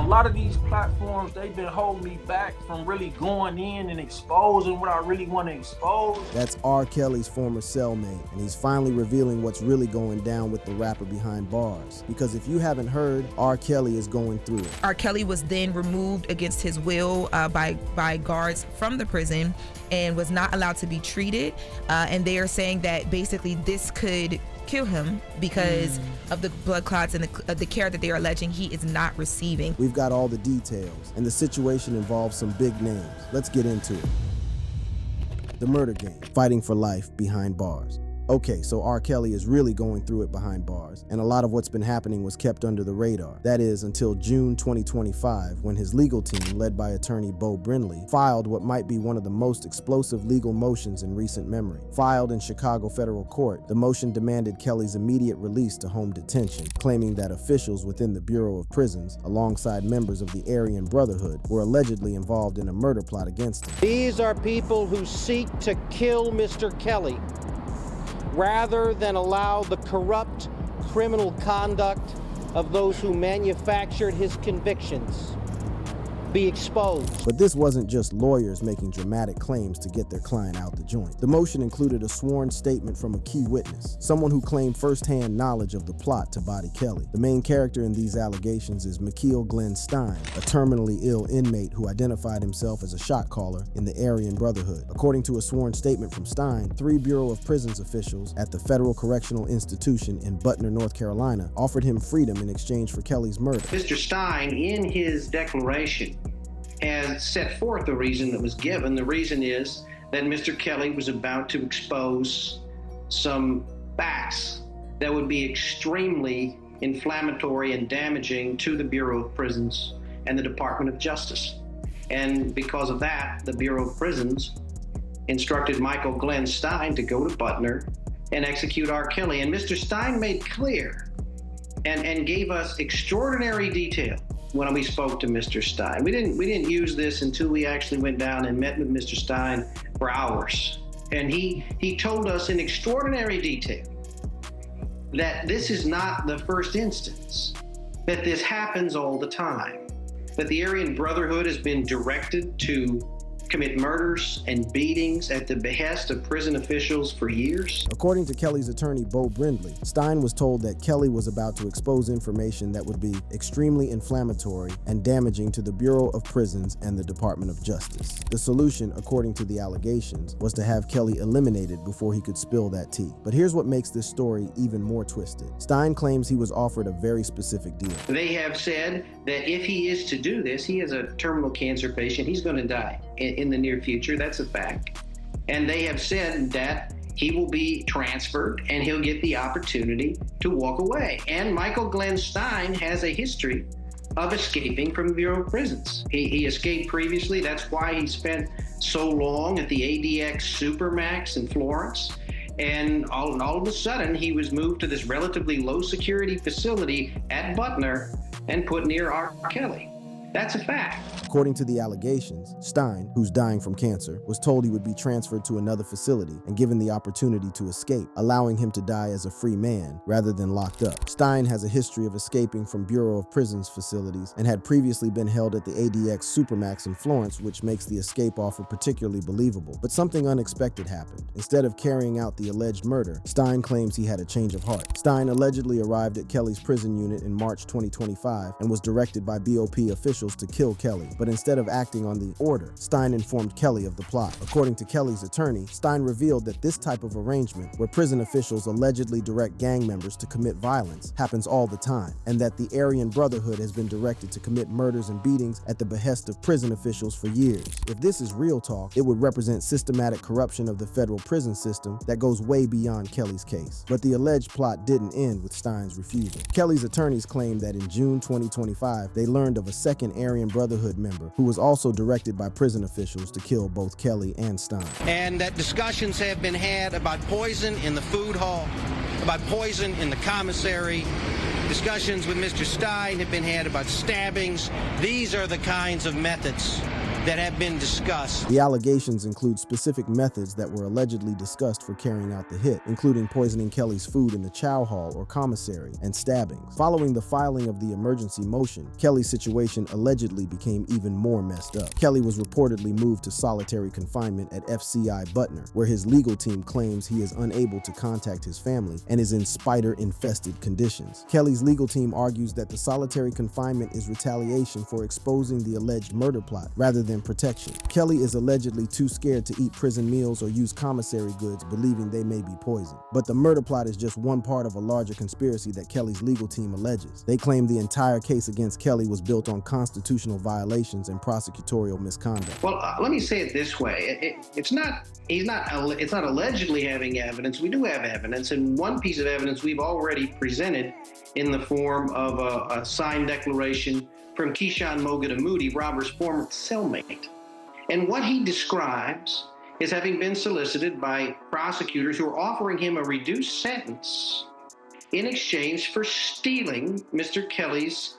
lot of these platforms, they've been holding me back from really going in and exposing what I really want to expose. That's R. Kelly's former cellmate, and he's finally revealing what's really going down with the rapper behind bars. Because if you haven't heard, R. Kelly is going through it. R. Kelly was then removed against his will by guards from the prison and was not allowed to be treated. And they are saying that basically this could kill him because of the blood clots and the care that they are alleging he is not receiving. We've got all the details, and the situation involves some big names. Let's get into it. The murder game, fighting for life behind bars. Okay, so R. Kelly is really going through it behind bars, and a lot of what's been happening was kept under the radar. That is, until June 2025, when his legal team, led by attorney Beau Brindley, filed what might be one of the most explosive legal motions in recent memory. Filed in Chicago federal court, the motion demanded Kelly's immediate release to home detention, claiming that officials within the Bureau of Prisons, alongside members of the Aryan Brotherhood, were allegedly involved in a murder plot against him. These are people who seek to kill Mr. Kelly, rather than allow the corrupt criminal conduct of those who manufactured his convictions be exposed. But this wasn't just lawyers making dramatic claims to get their client out the joint. The motion included a sworn statement from a key witness, someone who claimed firsthand knowledge of the plot to body Kelly. The main character in these allegations is Mikeel Glenn Stein, a terminally ill inmate who identified himself as a shot caller in the Aryan Brotherhood. According to a sworn statement from Stein, 3 Bureau of Prisons officials at the Federal Correctional Institution in Butner, North Carolina, offered him freedom in exchange for Kelly's murder. Mr. Stein, in his declaration, has set forth the reason that was given. The reason is that Mr. Kelly was about to expose some facts that would be extremely inflammatory and damaging to the Bureau of Prisons and the Department of Justice. And because of that, the Bureau of Prisons instructed Mikeel Glenn Stein to go to Butner and execute R. Kelly. And Mr. Stein made clear and gave us extraordinary detail when we spoke to Mr. Stein. We didn't use this until we actually went down and met with Mr. Stein for hours. And he told us in extraordinary detail that this is not the first instance, that this happens all the time, that the Aryan Brotherhood has been directed to commit murders and beatings at the behest of prison officials for years. According to Kelly's attorney, Beau Brindley, Stein was told that Kelly was about to expose information that would be extremely inflammatory and damaging to the Bureau of Prisons and the Department of Justice. The solution, according to the allegations, was to have Kelly eliminated before he could spill that tea. But here's what makes this story even more twisted. Stein claims he was offered a very specific deal. They have said that if he is to do this, he is a terminal cancer patient, he's going to die in the near future. That's a fact. And they have said that he will be transferred and he'll get the opportunity to walk away. And Mikeel Glenn Stein has a history of escaping from the Bureau of Prisons. He escaped previously. That's why he spent so long at the ADX Supermax in Florence. And all of a sudden, he was moved to this relatively low security facility at Butner and put near R. Kelly. That's a fact. According to the allegations, Stein, who's dying from cancer, was told he would be transferred to another facility and given the opportunity to escape, allowing him to die as a free man rather than locked up. Stein has a history of escaping from Bureau of Prisons facilities and had previously been held at the ADX Supermax in Florence, which makes the escape offer particularly believable. But something unexpected happened. Instead of carrying out the alleged murder, Stein claims he had a change of heart. Stein allegedly arrived at Kelly's prison unit in March 2025 and was directed by BOP officials to kill Kelly. But instead of acting on the order, Stein informed Kelly of the plot. According to Kelly's attorney, Stein revealed that this type of arrangement, where prison officials allegedly direct gang members to commit violence, happens all the time, and that the Aryan Brotherhood has been directed to commit murders and beatings at the behest of prison officials for years. If this is real talk, it would represent systematic corruption of the federal prison system that goes way beyond Kelly's case. But the alleged plot didn't end with Stein's refusal. Kelly's attorneys claimed that in June 2025, they learned of a second Aryan Brotherhood member who was also directed by prison officials to kill both Kelly and Stein. And that discussions have been had about poison in the food hall, about poison in the commissary. Discussions with Mr. Stein have been had about stabbings. These are the kinds of methods that have been discussed. The allegations include specific methods that were allegedly discussed for carrying out the hit, including poisoning Kelly's food in the chow hall or commissary and stabbings. Following the filing of the emergency motion, Kelly's situation allegedly became even more messed up. Kelly was reportedly moved to solitary confinement at FCI Butner, where his legal team claims he is unable to contact his family and is in spider-infested conditions. Kelly's legal team argues that the solitary confinement is retaliation for exposing the alleged murder plot rather than protection. Kelly is allegedly too scared to eat prison meals or use commissary goods, believing they may be poisoned. But the murder plot is just one part of a larger conspiracy that Kelly's legal team alleges. They claim the entire case against Kelly was built on constitutional violations and prosecutorial misconduct. Well, let me say it this way. It's not allegedly having evidence. We do have evidence, and one piece of evidence we've already presented in the form of a signed declaration from Keyshawn Mogadamudi, Robert's former cellmate. And what he describes is having been solicited by prosecutors who are offering him a reduced sentence in exchange for stealing Mr. Kelly's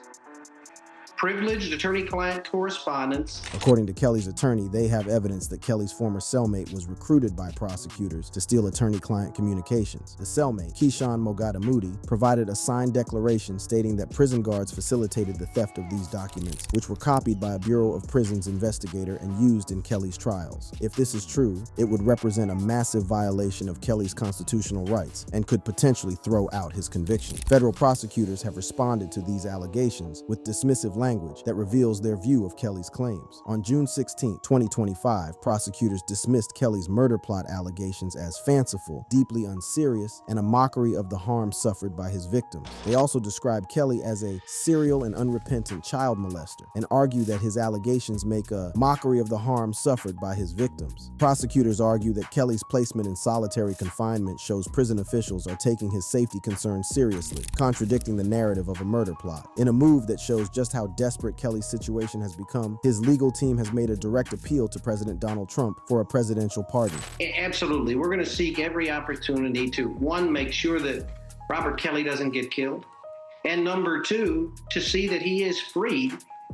privileged attorney-client correspondence. According to Kelly's attorney, they have evidence that Kelly's former cellmate was recruited by prosecutors to steal attorney-client communications. The cellmate, Keyshawn Mogadamudi, provided a signed declaration stating that prison guards facilitated the theft of these documents, which were copied by a Bureau of Prisons investigator and used in Kelly's trials. If this is true, it would represent a massive violation of Kelly's constitutional rights and could potentially throw out his conviction. Federal prosecutors have responded to these allegations with dismissive language that reveals their view of Kelly's claims. On June 16, 2025, prosecutors dismissed Kelly's murder plot allegations as fanciful, deeply unserious, and a mockery of the harm suffered by his victims. They also described Kelly as a serial and unrepentant child molester and argue that his allegations make a mockery of the harm suffered by his victims. Prosecutors argue that Kelly's placement in solitary confinement shows prison officials are taking his safety concerns seriously, contradicting the narrative of a murder plot. In a move that shows just how desperate Kelly's situation has become, his legal team has made a direct appeal to President Donald Trump for a presidential pardon. Absolutely. We're going to seek every opportunity to, one, make sure that Robert Kelly doesn't get killed, and number two, to see that he is freed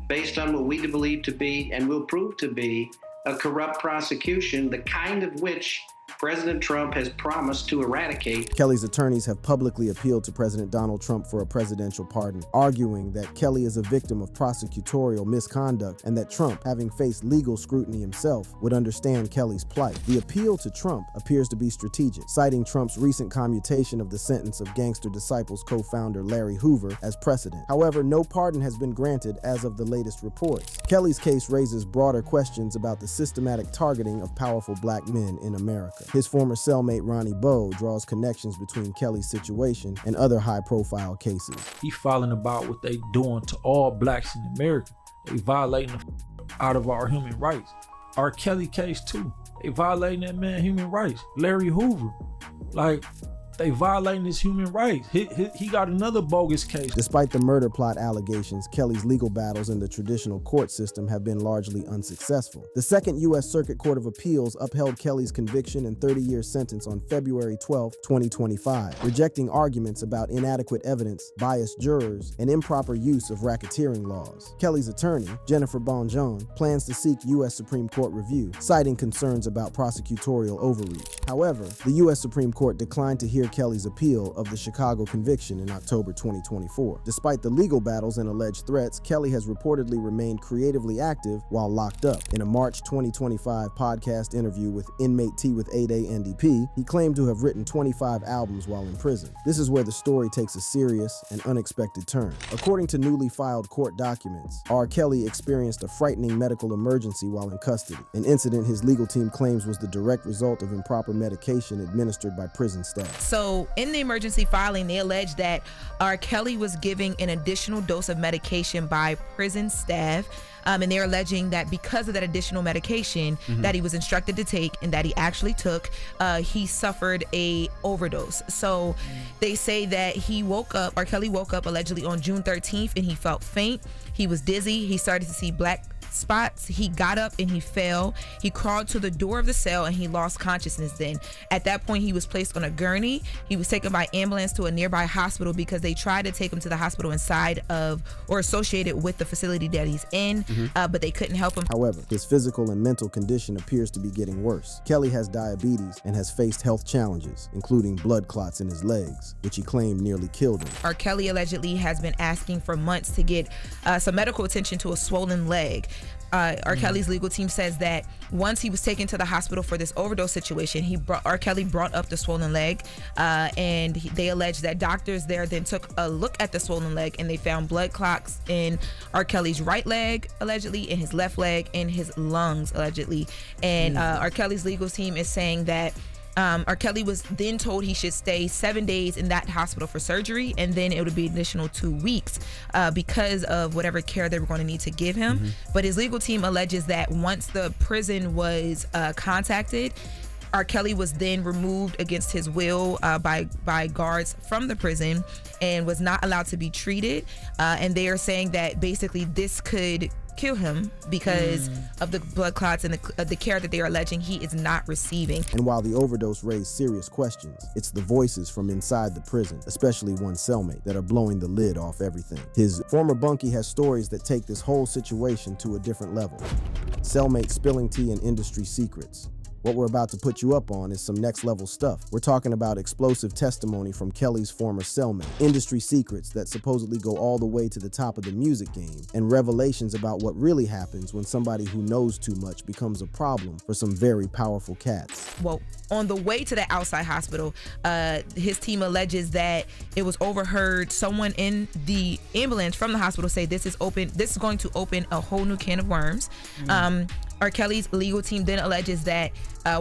based on what we believe to be and will prove to be a corrupt prosecution, the kind of which President Trump has promised to eradicate. Kelly's attorneys have publicly appealed to President Donald Trump for a presidential pardon, arguing that Kelly is a victim of prosecutorial misconduct and that Trump, having faced legal scrutiny himself, would understand Kelly's plight. The appeal to Trump appears to be strategic, citing Trump's recent commutation of the sentence of Gangster Disciples co-founder Larry Hoover as precedent. However, no pardon has been granted as of the latest reports. Kelly's case raises broader questions about the systematic targeting of powerful black men in America. His former cellmate Ronnie Bowe draws connections between Kelly's situation and other high-profile cases. He filing about what they doing to all blacks in America. They violating the out of our human rights. R. Kelly case too. They violating that man human rights. Larry Hoover, like, they violating his human rights. He got another bogus case. Despite the murder plot allegations, Kelly's legal battles in the traditional court system have been largely unsuccessful. The Second U.S. Circuit Court of Appeals upheld Kelly's conviction and 30-year sentence on February 12, 2025, rejecting arguments about inadequate evidence, biased jurors, and improper use of racketeering laws. Kelly's attorney, Jennifer Bonjean, plans to seek U.S. Supreme Court review, citing concerns about prosecutorial overreach. However, the U.S. Supreme Court declined to hear Kelly's appeal of the Chicago conviction in October 2024. Despite the legal battles and alleged threats, Kelly has reportedly remained creatively active while locked up. In a March 2025 podcast interview with Inmate Tea with 8A NDP, he claimed to have written 25 albums while in prison. This is where the story takes a serious and unexpected turn. According to newly filed court documents, R. Kelly experienced a frightening medical emergency while in custody, an incident his legal team claims was the direct result of improper medication administered by prison staff. So in the emergency filing, they allege that R. Kelly was giving an additional dose of medication by prison staff. And they're alleging that because of that additional medication that he was instructed to take and that he actually took, he suffered a overdose. So they say that R. Kelly woke up allegedly on June 13th and he felt faint. He was dizzy. He started to see black spots. He got up and he fell. He crawled to the door of the cell and he lost consciousness then. At that point, he was placed on a gurney. He was taken by ambulance to a nearby hospital because they tried to take him to the hospital inside of or associated with the facility that he's in, but they couldn't help him. However, his physical and mental condition appears to be getting worse. Kelly has diabetes and has faced health challenges, including blood clots in his legs, which he claimed nearly killed him. R. Kelly allegedly has been asking for months to get some medical attention to a swollen leg. R. Kelly's legal team says that once he was taken to the hospital for this overdose situation, R. Kelly brought up the swollen leg, and they allege that doctors there then took a look at the swollen leg and they found blood clots in R. Kelly's right leg, allegedly, in his left leg, in his lungs, allegedly. And R. Kelly's legal team is saying that R. Kelly was then told he should stay 7 days in that hospital for surgery, and then it would be an additional 2 weeks because of whatever care they were going to need to give him. But his legal team alleges that once the prison was contacted, R. Kelly was then removed against his will by guards from the prison and was not allowed to be treated. And they are saying that basically this could kill him because of the blood clots and the care that they are alleging he is not receiving. And while the overdose raised serious questions, it's the voices from inside the prison, especially one cellmate, that are blowing the lid off everything. His former bunkie has stories that take this whole situation to a different level. Cellmate spilling tea and industry secrets. What we're about to put you up on is some next level stuff. We're talking about explosive testimony from Kelly's former cellmate, industry secrets that supposedly go all the way to the top of the music game, and revelations about what really happens when somebody who knows too much becomes a problem for some very powerful cats. Well, on the way to the outside hospital, his team alleges that it was overheard someone in the ambulance from the hospital say this is going to open a whole new can of worms. R. Kelly's legal team then alleges that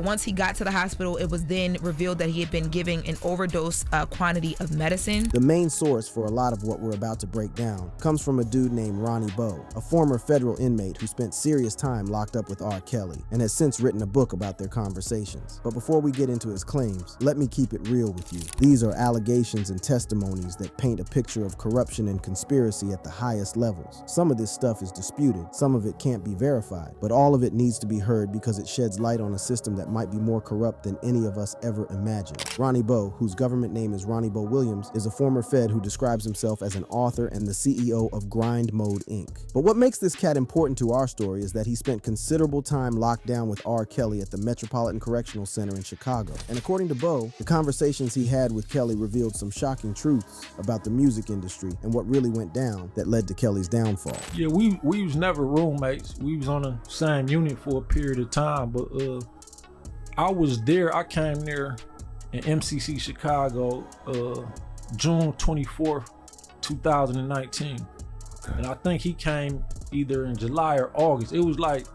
once he got to the hospital, it was then revealed that he had been giving an overdose quantity of medicine. The main source for a lot of what we're about to break down comes from a dude named Ronnie Bowe, a former federal inmate who spent serious time locked up with R. Kelly and has since written a book about their conversations. But before we get into his claims, let me keep it real with you. These are allegations and testimonies that paint a picture of corruption and conspiracy at the highest levels. Some of this stuff is disputed, some of it can't be verified, but all of it needs to be heard because it sheds light on a system that might be more corrupt than any of us ever imagined. Ronnie Bowe, whose government name is Ronnie Bowe Williams, is a former Fed who describes himself as an author and the CEO of Grind Mode Inc. But what makes this cat important to our story is that he spent considerable time locked down with R. Kelly at the Metropolitan Correctional Center in Chicago. And according to Bowe, the conversations he had with Kelly revealed some shocking truths about the music industry and what really went down that led to Kelly's downfall. Yeah, we was never roommates. We was on the same unit for a period of time, but I was there. I came there in MCC Chicago, June 24th, 2019. And I think he came either in July or August. It was like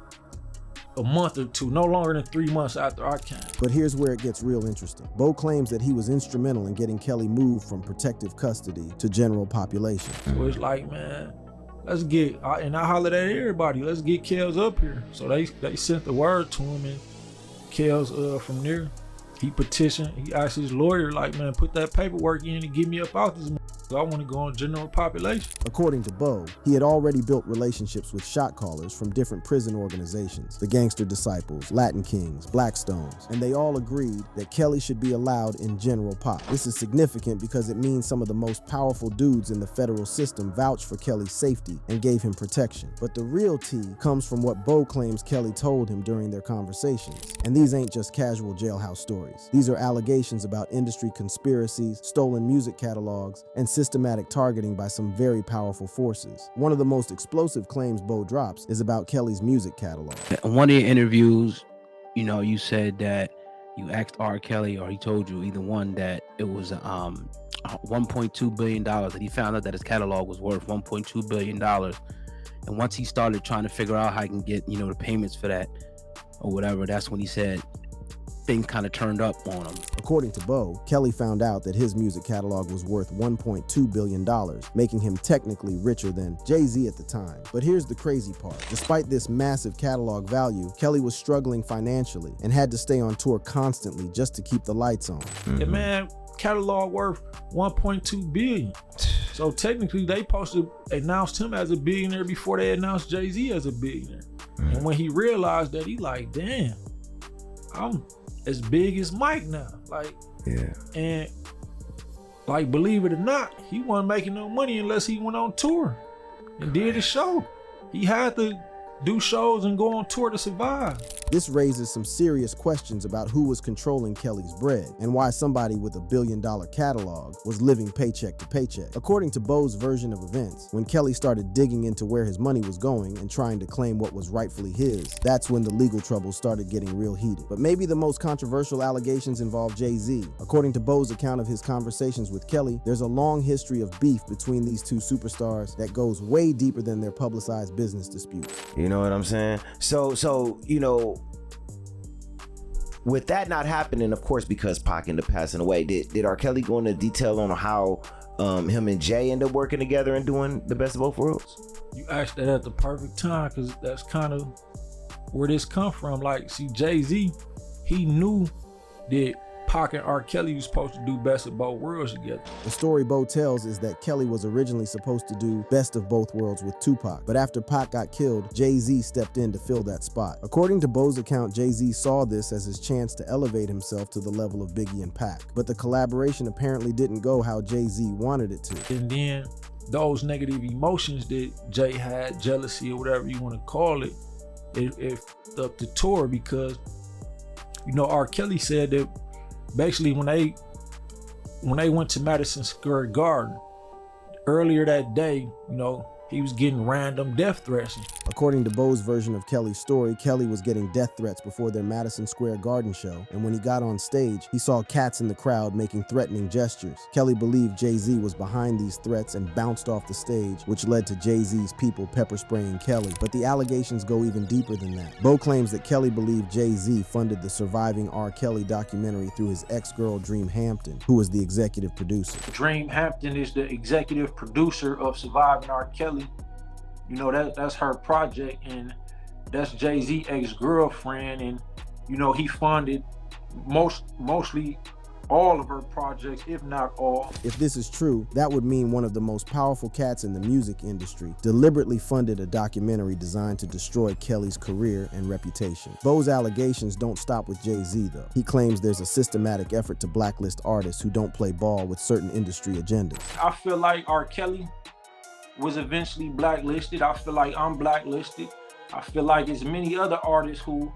a month or two, no longer than 3 months after I came. But here's where it gets real interesting. Bowe claims that he was instrumental in getting Kelly moved from protective custody to general population. So it's like, man, let's get, and I hollered at everybody, let's get Kels up here. So they sent the word to him, and Kels from there, he petitioned, he asked his lawyer, like, man, put that paperwork in and get me up out this. I want to go on general population. According to Bowe, he had already built relationships with shot callers from different prison organizations, the Gangster Disciples, Latin Kings, Blackstones, and they all agreed that Kelly should be allowed in general pop. This is significant because it means some of the most powerful dudes in the federal system vouched for Kelly's safety and gave him protection. But the real tea comes from what Bowe claims Kelly told him during their conversations. And these ain't just casual jailhouse stories. These are allegations about industry conspiracies, stolen music catalogs, and systematic targeting by some very powerful forces. One of the most explosive claims Bowe drops is about Kelly's music catalog. In one of your interviews, you said that you asked R. Kelly, or he told you, either one, that it was $1.2 billion, and he found out that his catalog was worth $1.2 billion. And once he started trying to figure out how he can get, the payments for that or whatever, that's when he said things kind of turned up on him. According to Bowe, Kelly found out that his music catalog was worth $1.2 billion, making him technically richer than Jay-Z at the time. But here's the crazy part. Despite this massive catalog value, Kelly was struggling financially and had to stay on tour constantly just to keep the lights on. Yeah, man, catalog worth $1.2 billion. So technically, they supposed to announce him as a billionaire before they announced Jay-Z as a billionaire. And when he realized that, he like, damn, I'm as big as Mike now. Like, yeah. And like, believe it or not, he wasn't making no money unless he went on tour and did a show. He had to do shows and go on tour to survive. This raises some serious questions about who was controlling Kelly's bread and why somebody with $1 billion catalog was living paycheck to paycheck. According to Bo's version of events, when Kelly started digging into where his money was going and trying to claim what was rightfully his, that's when the legal troubles started getting real heated. But maybe the most controversial allegations involve Jay-Z. According to Bo's account of his conversations with Kelly, there's a long history of beef between these two superstars that goes way deeper than their publicized business disputes. You know what I'm saying? So, you know, with that not happening, of course, because Pac ended up passing away, did R. Kelly go into detail on how him and Jay ended up working together and doing the best of both worlds? You asked that at the perfect time, because that's kind of where this come from. Like, see, Jay-Z, he knew that Pac and R. Kelly was supposed to do best of both worlds together. The story Bo tells is that Kelly was originally supposed to do best of both worlds with Tupac, but after Pac got killed, Jay-Z stepped in to fill that spot. According to Bo's account, Jay-Z saw this as his chance to elevate himself to the level of Biggie and Pac, but the collaboration apparently didn't go how Jay-Z wanted it to. And then those negative emotions that Jay had, jealousy or whatever you want to call it, it fucked up the tour, because, you know, R. Kelly said that basically when they went to Madison Square Garden earlier that day, you know, he was getting random death threats. According to Bo's version of Kelly's story, Kelly was getting death threats before their Madison Square Garden show, and when he got on stage, he saw cats in the crowd making threatening gestures. Kelly believed Jay-Z was behind these threats and bounced off the stage, which led to Jay-Z's people pepper spraying Kelly. But the allegations go even deeper than that. Bo claims that Kelly believed Jay-Z funded the surviving R. Kelly documentary through his ex-girl Dream Hampton, who was the executive producer. Dream Hampton is the executive producer of Surviving R. Kelly. You know, that's her project, and that's Jay-Z ex-girlfriend, and you know, he funded mostly all of her projects, if not all. If this is true, that would mean one of the most powerful cats in the music industry deliberately funded a documentary designed to destroy Kelly's career and reputation. Bo's allegations don't stop with Jay-Z though. He claims there's a systematic effort to blacklist artists who don't play ball with certain industry agendas. I feel like R. Kelly was eventually blacklisted. I feel like I'm blacklisted. I feel like there's many other artists who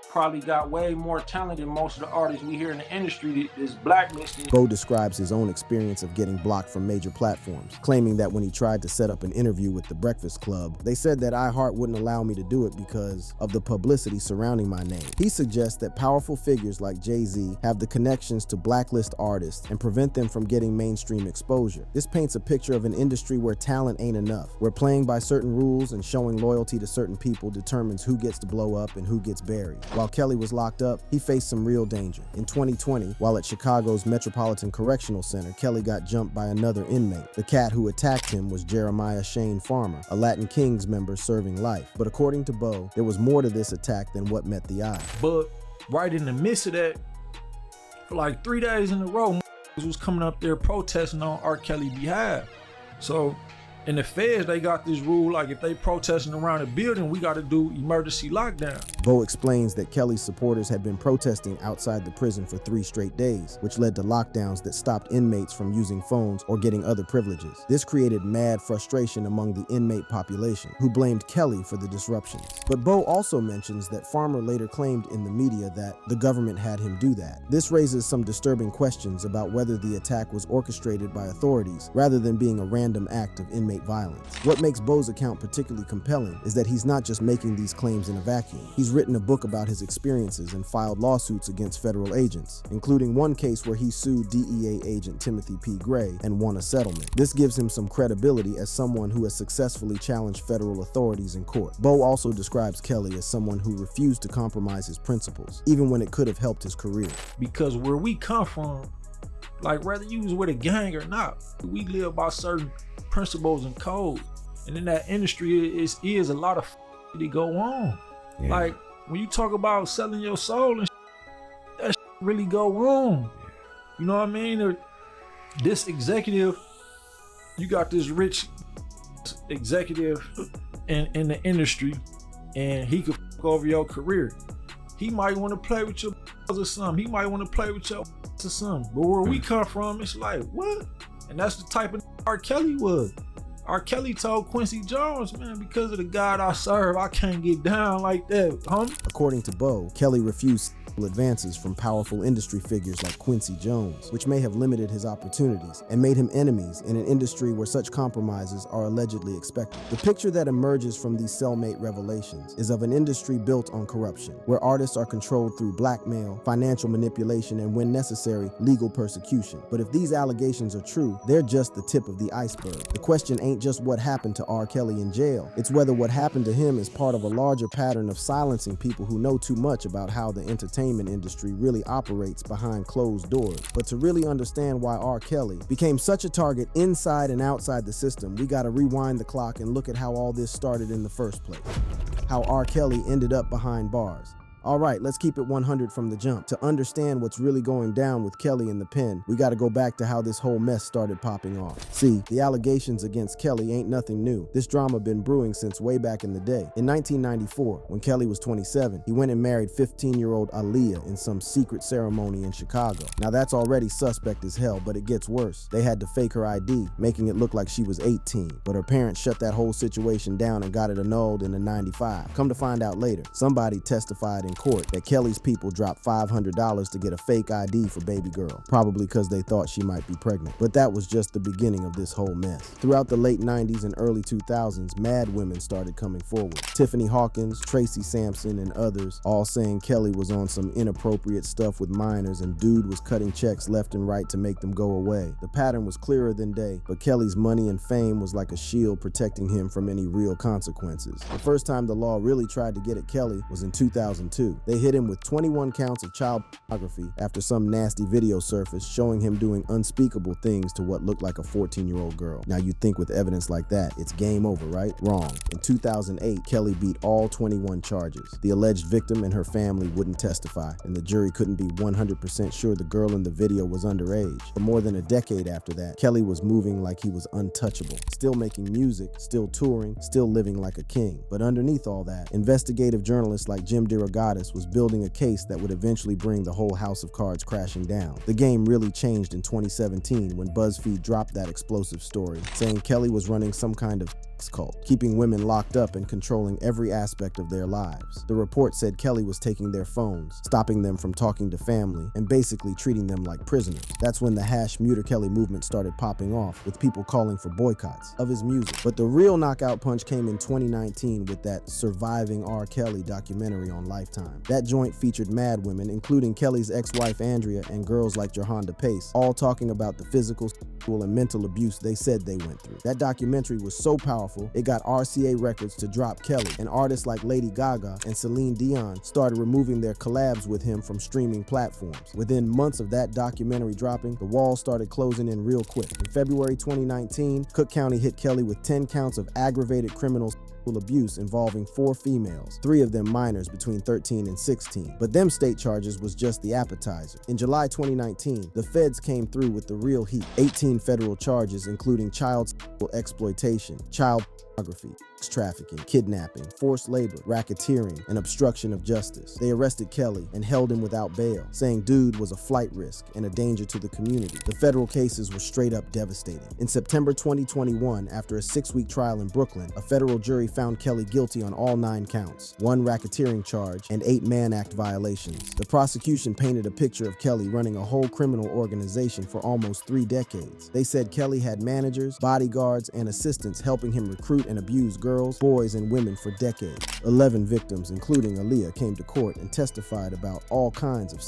probably got way more talent than most of the artists we hear in the industry that is blacklisted. Bo describes his own experience of getting blocked from major platforms, claiming that when he tried to set up an interview with The Breakfast Club, they said that iHeart wouldn't allow me to do it because of the publicity surrounding my name. He suggests that powerful figures like Jay-Z have the connections to blacklist artists and prevent them from getting mainstream exposure. This paints a picture of an industry where talent ain't enough, where playing by certain rules and showing loyalty to certain people determines who gets to blow up and who gets buried. While Kelly was locked up, he faced some real danger. In 2020, while at Chicago's Metropolitan Correctional Center, Kelly got jumped by another inmate. The cat who attacked him was Jeremiah Shane Farmer, a Latin Kings member serving life. But according to Bo, there was more to this attack than what met the eye. But right in the midst of that, for like 3 days in a row, was coming up there protesting on R. Kelly's behalf. So in the feds, they got this rule, like if they protesting around a building, we got to do emergency lockdown. Bo explains that Kelly's supporters had been protesting outside the prison for 3 straight days, which led to lockdowns that stopped inmates from using phones or getting other privileges. This created mad frustration among the inmate population, who blamed Kelly for the disruptions. But Bo also mentions that Farmer later claimed in the media that the government had him do that. This raises some disturbing questions about whether the attack was orchestrated by authorities rather than being a random act of inmate violence. What makes Bo's account particularly compelling is that he's not just making these claims in a vacuum. He's written a book about his experiences and filed lawsuits against federal agents, including one case where he sued DEA agent Timothy P. Gray and won a settlement. This gives him some credibility as someone who has successfully challenged federal authorities in court. Bo also describes Kelly as someone who refused to compromise his principles, even when it could have helped his career. Because where we come from, like whether you was with a gang or not, we live by certain principles and codes. And in that industry, is a lot of that go on. Yeah. Like when you talk about selling your soul and that really go wrong. You know what I mean? Or this executive, you got this rich executive in the industry, and he could fuck over your career. He might want to play with your or something. He might want to play with your or something. But where we come from, it's like, what? And that's the type of R. Kelly was. R. Kelly told Quincy Jones, man, because of the God I serve, I can't get down like that, homie. According to Bo, Kelly refused advances from powerful industry figures like Quincy Jones, which may have limited his opportunities and made him enemies in an industry where such compromises are allegedly expected. The picture that emerges from these cellmate revelations is of an industry built on corruption, where artists are controlled through blackmail, financial manipulation, and when necessary, legal persecution. But if these allegations are true, they're just the tip of the iceberg. The question ain't just what happened to R. Kelly in jail, it's whether what happened to him is part of a larger pattern of silencing people who know too much about how the entertainment industry really operates behind closed doors. But to really understand why R. Kelly became such a target inside and outside the system, we gotta rewind the clock and look at how all this started in the first place. How R. Kelly ended up behind bars. All right, let's keep it 100 from the jump. To understand what's really going down with Kelly in the pen, we gotta go back to how this whole mess started popping off. See, the allegations against Kelly ain't nothing new. This drama been brewing since way back in the day. In 1994, when Kelly was 27, he went and married 15-year-old Aaliyah in some secret ceremony in Chicago. Now that's already suspect as hell, but it gets worse. They had to fake her ID, making it look like she was 18, but her parents shut that whole situation down and got it annulled in the 95. Come to find out later, somebody testified in court that Kelly's people dropped $500 to get a fake ID for baby girl, probably because they thought she might be pregnant. But that was just the beginning of this whole mess. Throughout the late 90s and early 2000s, mad women started coming forward. Tiffany Hawkins, Tracy Sampson, and others, all saying Kelly was on some inappropriate stuff with minors and dude was cutting checks left and right to make them go away. The pattern was clearer than day, but Kelly's money and fame was like a shield protecting him from any real consequences. The first time the law really tried to get at Kelly was in 2002. They hit him with 21 counts of child pornography after some nasty video surfaced showing him doing unspeakable things to what looked like a 14-year-old girl. Now you'd think with evidence like that, it's game over, right? Wrong. In 2008, Kelly beat all 21 charges. The alleged victim and her family wouldn't testify, and the jury couldn't be 100% sure the girl in the video was underage. For more than a decade after that, Kelly was moving like he was untouchable, still making music, still touring, still living like a king. But underneath all that, investigative journalists like Jim DeRogatis was building a case that would eventually bring the whole house of cards crashing down. The game really changed in 2017 when BuzzFeed dropped that explosive story, saying Kelly was running some kind of cult, keeping women locked up and controlling every aspect of their lives. The report said Kelly was taking their phones, stopping them from talking to family, and basically treating them like prisoners. That's when the #MuterKelly movement started popping off, with people calling for boycotts of his music. But the real knockout punch came in 2019 with that Surviving R. Kelly documentary on Lifetime. That joint featured mad women, including Kelly's ex-wife Andrea and girls like Johanna Pace, all talking about the physical, sexual, and mental abuse they said they went through. That documentary was so powerful, it got RCA Records to drop Kelly, and artists like Lady Gaga and Celine Dion started removing their collabs with him from streaming platforms. Within months of that documentary dropping, the walls started closing in real quick. In February 2019, Cook County hit Kelly with 10 counts of aggravated criminal abuse involving 4 females, 3 of them minors between 13 and 16. But them state charges was just the appetizer. In July 2019, the feds came through with the real heat. 18 federal charges including child sexual exploitation, child pornography, trafficking, kidnapping, forced labor, racketeering, and obstruction of justice. They arrested Kelly and held him without bail, saying dude was a flight risk and a danger to the community. The federal cases were straight up devastating. In September 2021, after a 6-week trial in Brooklyn, a federal jury found Kelly guilty on all 9 counts, 1 racketeering charge, and 8 Mann Act violations. The prosecution painted a picture of Kelly running a whole criminal organization for almost 3 decades. They said Kelly had managers, bodyguards, and assistants helping him recruit and abuse girls, boys, and women for decades. 11 victims, including Aaliyah, came to court and testified about all kinds of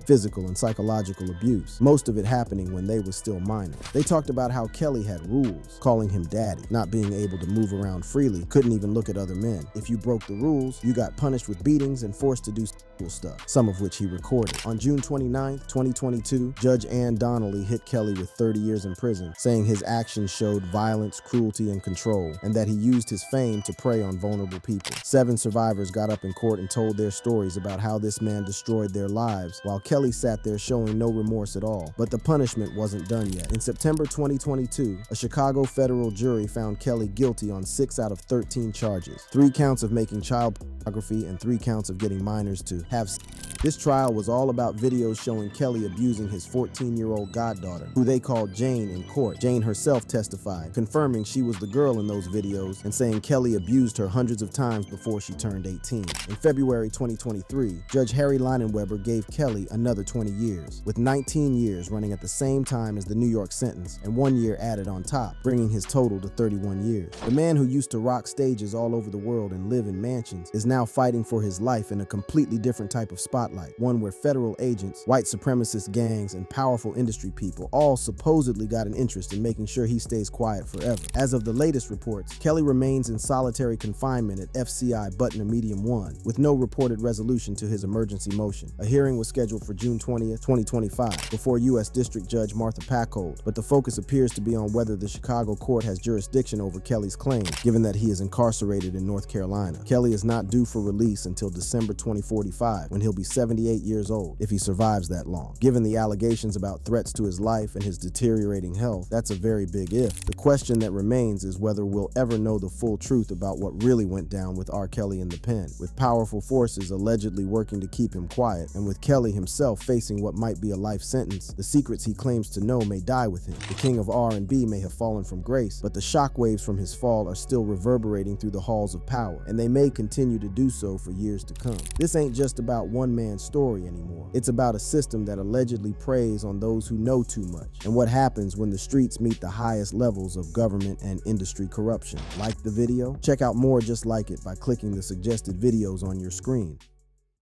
physical and psychological abuse, most of it happening when they were still minors. They talked about how Kelly had rules, calling him daddy, not being able to move around freely, couldn't even look at other men. If you broke the rules, you got punished with beatings and forced to do sexual stuff, some of which he recorded. On June 29, 2022, Judge Ann Donnelly hit Kelly with 30 years in prison, saying his actions showed violence, cruelty, and control, and that he used his fame to prey on vulnerable people. 7 survivors got up in court and told their stories about how this man destroyed their lives while while Kelly sat there showing no remorse at all. But the punishment wasn't done yet. In September 2022, a Chicago federal jury found Kelly guilty on 6 out of 13 charges, 3 counts of making child pornography and 3 counts of getting minors to have sex. This trial was all about videos showing Kelly abusing his 14-year-old goddaughter, who they called Jane, in court. Jane herself testified, confirming she was the girl in those videos and saying Kelly abused her hundreds of times before she turned 18. In February 2023, Judge Harry Leinenweber gave Kelly another 20 years, with 19 years running at the same time as the New York sentence and 1 year added on top, bringing his total to 31 years. The man who used to rock stages all over the world and live in mansions is now fighting for his life in a completely different type of spotlight, one where federal agents, white supremacist gangs, and powerful industry people all supposedly got an interest in making sure he stays quiet forever. As of the latest reports, Kelly remains in solitary confinement at FCI Butner Medium 1, with no reported resolution to his emergency motion. A hearing was scheduled for June 20th, 2025, before U.S. District Judge Martha Packold, but the focus appears to be on whether the Chicago court has jurisdiction over Kelly's claims, given that he is incarcerated in North Carolina. Kelly is not due for release until December 2045, when he'll be 78 years old, if he survives that long. Given the allegations about threats to his life and his deteriorating health, that's a very big if. The question that remains is whether we'll ever know the full truth about what really went down with R. Kelly in the pen, with powerful forces allegedly working to keep him quiet, and with Kelly himself facing what might be a life sentence. The secrets he claims to know may die with him. The king of R&B may have fallen from grace, but the shockwaves from his fall are still reverberating through the halls of power, and they may continue to do so for years to come. This ain't just about one man's story anymore. It's about a system that allegedly preys on those who know too much, and what happens when the streets meet the highest levels of government and industry corruption. Like the video? Check out more just like it by clicking the suggested videos on your screen.